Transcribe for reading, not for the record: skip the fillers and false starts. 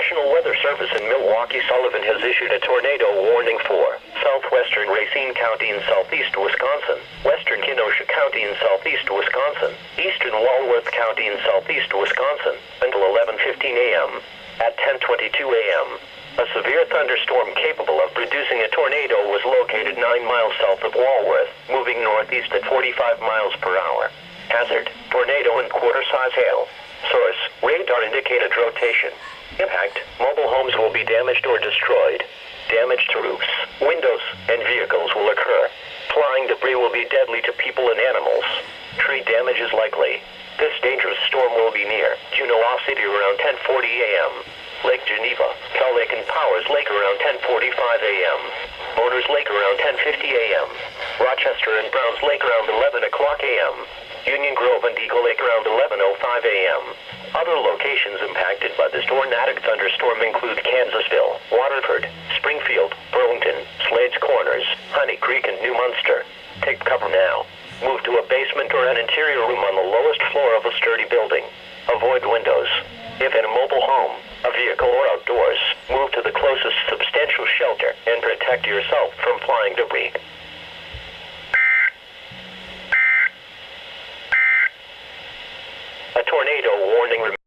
National Weather Service in Milwaukee, Sullivan has issued a tornado warning for southwestern Racine County in southeast Wisconsin, western Kenosha County in southeast Wisconsin, eastern Walworth County in southeast Wisconsin until 11:15 a.m. At 10:22 a.m., a severe thunderstorm capable of producing a tornado was located 9 miles south of Walworth, moving northeast at 45 miles per hour. Hazard: tornado and quarter-size hail. Source: radar indicated rotation. Impact: mobile homes will be damaged or destroyed. Damage to roofs, windows, and vehicles will occur. Flying debris will be deadly to people and animals. Tree damage is likely. This dangerous storm will be near Juneau City around 10:40 a.m. Lake Geneva, Cal Lake and Powers Lake around 10:45 a.m. Motors Lake around 10:50 a.m. Rochester and Browns Lake around 11 o'clock a.m. Union Grove and Eagle Lake around 11:05 a.m. Other locations impacted by this tornadic thunderstorm include Kansasville, Waterford, Springfield, Burlington, Slades Corners, Honey Creek, and New Munster. Take cover now. Move to a basement or an interior room on the lowest floor of a sturdy building. Avoid windows. If in a mobile home, a vehicle, or outdoors, move to the closest substantial shelter and protect yourself from flying debris. A tornado warning